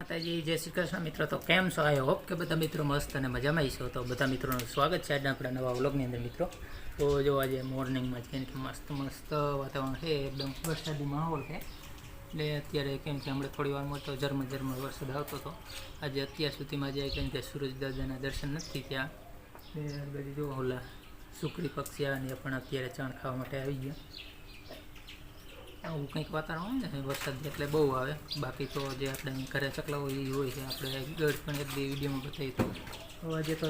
માતાજી જય શ્રી કૃષ્ણ મિત્રો। તો કેમ છો? આઈ હોપ કે બધા મિત્રો મસ્ત અને મજામાં છો। તો બધા મિત્રોનું સ્વાગત છે આજના આપણા નવા વ્લોગની અંદર મિત્રો। તો જો આજે મોર્નિંગમાં છે કે મસ્ત વાતાવરણ છે, એકદમ વરસાદી માહોલ છે। એટલે અત્યારે કેમ કે હમણાં થોડી વારમાં તો ઝરમર વરસાદ આવતો હતો। આજે અત્યાર સુધીમાં જે કેમ કે સૂરજ દાદાના દર્શન નથી થયા। બધી જો ઓલા સુકરી પક્ષી અને પણ અત્યારે ચાણ ખાવા માટે આવી ગયા। આવું કંઈક વાતાવરણ હોય ને વરસાદ એટલે બહુ આવે। બાકી તો જે આપણે ઘરે ચકલા હોય એ હોય છે, આપણે ગઢ પણ એક બે વિડીયોમાં બતાવી તો આજે તો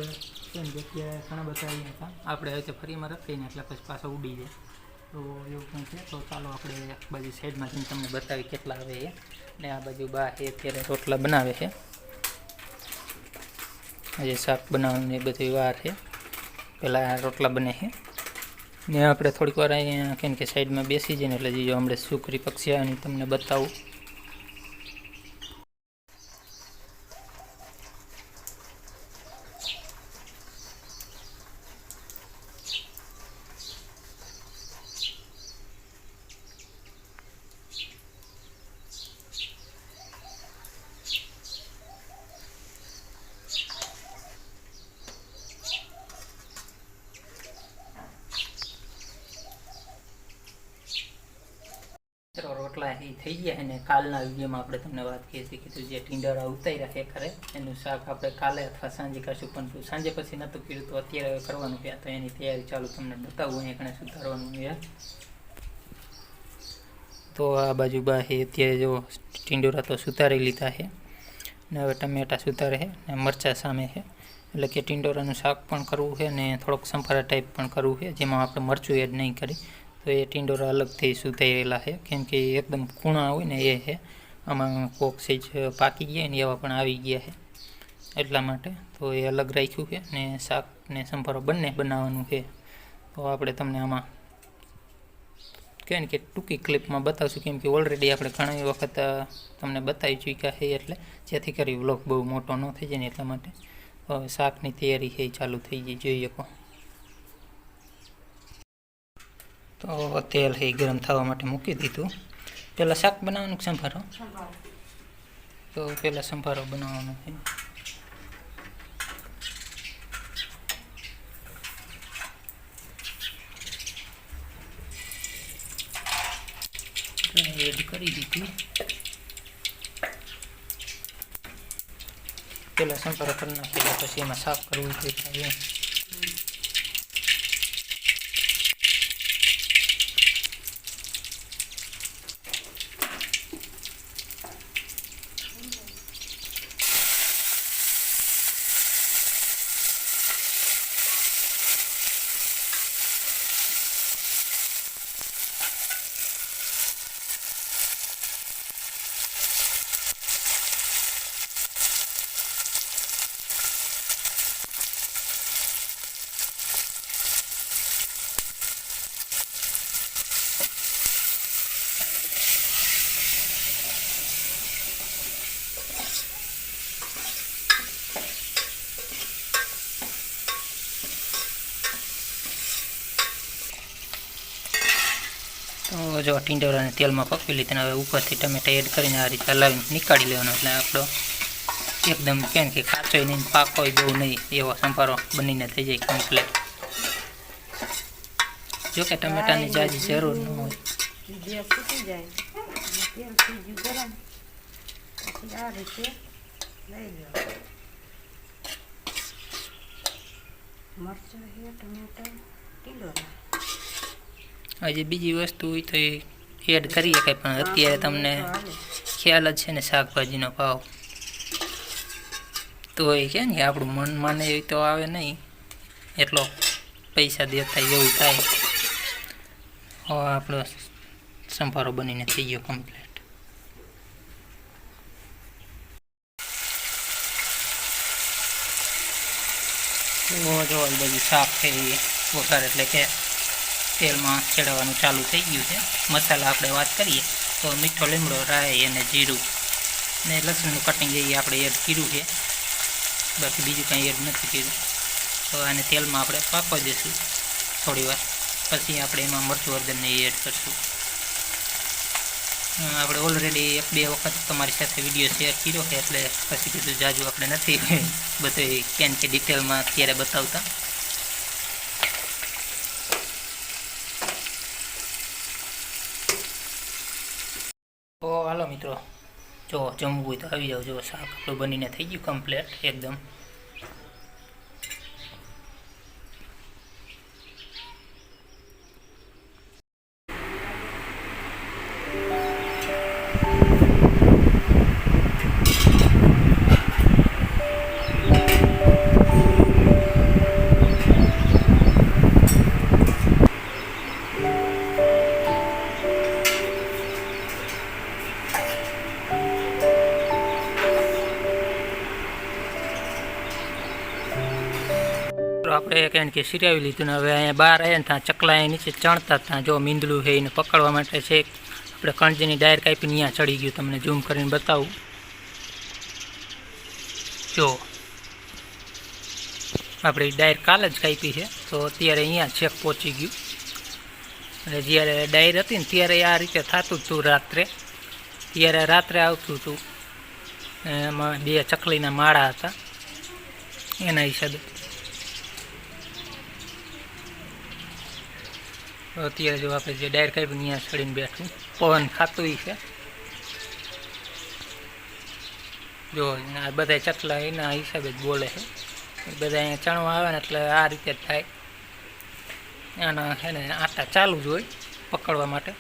કેમ કે અત્યારે ઘણા બધા આવ્યા હતા। આપણે હવે ફરીમાં રાખીને એટલે પછી પાછા ઉડી જાય તો એવું કંઈ છે। તો ચાલો આપણે એક બાજુ સાઈડમાં જઈને તમને બતાવી કેટલા આવે એ। ને આ બાજુ બા એ અત્યારે રોટલા બનાવે છે, આજે શાક બનાવવાની એ બધી વાર છે, પહેલાં રોટલા બને છે ને આપણે થોડીક વાર અહીંયા કેમ કે સાઈડમાં બેસી જઈને એટલે જો હમણાં સુકરી પક્ષી તમને બતાવું। રોટલા એ થઈ ગયા અને કાલના વિડીયોમાં આપણે તમને વાત કરીએ છીએ કે જે ટીંડરા ઉતાર્યા છે ખરે એનું શાક આપણે કાલે અથવા સાંજે કરશું, પણ સાંજે પછી નહોતું કર્યું તો અત્યારે કરવાનું છે। તો એની તૈયારી ચાલુ તમને બતાવું અહીંયા ઘણા સુધારવાનું છે। તો આ બાજુ બા છે અત્યારે જો ટીંડોરા તો સુધારી લીધા છે ને હવે ટમેટા સુધારે છે ને મરચાં સામે છે, એટલે કે ટીંડોરાનું શાક પણ કરવું છે ને થોડોક સંફારા ટાઈપ પણ કરવું છે, જેમાં આપણે મરચું એડ નહીં કરી। તો એ ટીંડોરા અલગથી સુધારેલા છે, કેમ કે એકદમ કૂણા હોય ને એ છે, આમાં કોક સેજ પાકી ગયા ને એવા પણ આવી ગયા છે એટલા માટે તો એ અલગ રાખ્યું છે ને શાક ને સંભારો બંને બનાવવાનું છે। તો આપણે તમને આમાં કહે ને કે ટૂંકી ક્લિપમાં બતાવશું, કેમ કે ઓલરેડી આપણે ઘણી વખત તમને બતાવી ચૂક્યા છે, એટલે જેથી કરી વ્લોગ બહુ મોટો ન થઈ જાય ને એટલા માટે શાકની તૈયારી છે એ ચાલુ થઈ ગઈ, જોઈ શકો। તો તેલ છે ગરમ થવા માટે મૂકી દીધું। પહેલાં શાક બનાવવાનું સંભારો, તો પહેલાં સંભારો બનાવવાનો છે। એડ કરી દીધી, પહેલાં સંભારો કરી નાખી પછી એમાં શાક કરવું જોઈએ। તો જો ટીંડોરાને તેલમાં પકવી લીધા, હવે ઉપરથી ટમેટા એડ કરીને આ રીતે હલાવીને નીકાળી લેવાનો, એટલે આપણો એકદમ કેમ કે કાચોય નહીં પાકોય બહુ નહીં એવો સંભારો બનીને થઈ જાય કમ્પ્લીટ। જોકે ટમેટાની જાજી જરૂર ન હોય, હજી બીજી વસ્તુ હોય તો એડ કરી શકાય, પણ અત્યારે તમને ખ્યાલ જ છે ને શાકભાજીનો ભાવ તો એ કે ને આપણું મન માને એવી તો આવે નહીં, એટલો પૈસા દેતા એવું થાય। હવે આપણો સંભારો બનીને થઈ ગયો કમ્પ્લીટ। જો બધું શાક થઈ વઘાર એટલે કે તેલમાં ચડાવવાનું ચાલુ થઈ ગયું છે। મસાલા આપણે વાત કરીએ તો મીઠો લીમડો, રાઈ અને જીરું ને લસણનું કટિંગ એ આપણે એડ કર્યું છે, બાકી બીજું કંઈ એડ નથી કર્યું। તો આને તેલમાં આપણે પાકવા દઈશું થોડી વાર, પછી આપણે એમાં મરચું હળદરને એડ કરીશું। આપણે ઓલરેડી 1-2 વખત તમારી સાથે વિડીયો શેર કર્યો છે, એટલે પછી કીધું જાજુ આપણે નથી બધું કેમ કે ડિટેલમાં અત્યારે બતાવતા. તો હાલો મિત્રો, જો જમવું હોય તો આવી જાવ. જો શાક આપણું બનીને થઈ ગયું કમ્પ્લીટ એકદમ. આપણે કારણ કે સિરાવી લીધું ને હવે અહીંયા બહાર આવ્યા ને ત્યાં ચકલા અહીંયા નીચે ચણતા ત્યાં જો મીંદડું છે એને પકડવા માટે છે. આપણે કણજીની ડાયર કાપીને અહીંયા ચડી ગયું, તમને ઝૂમ કરીને બતાવું. જો આપણે ડાયર કાલે જ કાપી છે, તો અત્યારે અહીંયા છેક પહોંચી ગયું. અને જ્યારે ડાયર હતી ને ત્યારે આ રીતે થતું હતું રાત્રે. ત્યારે રાત્રે આવતું હતું, એમાં 2 ચકલીના માળા હતા એના હિસાબે. અત્યારે જો આપણે જે ડાયર કાપીને અહીંયા ચડીને બેઠું પવન ખાતું છે. જો આ બધા ચકલા એના હિસાબે જ બોલે છે. બધા અહીંયા ચણવા આવે ને એટલે આ રીતે જ થાય. આના છે ને આટા ચાલુ જ હોય પકડવા માટે.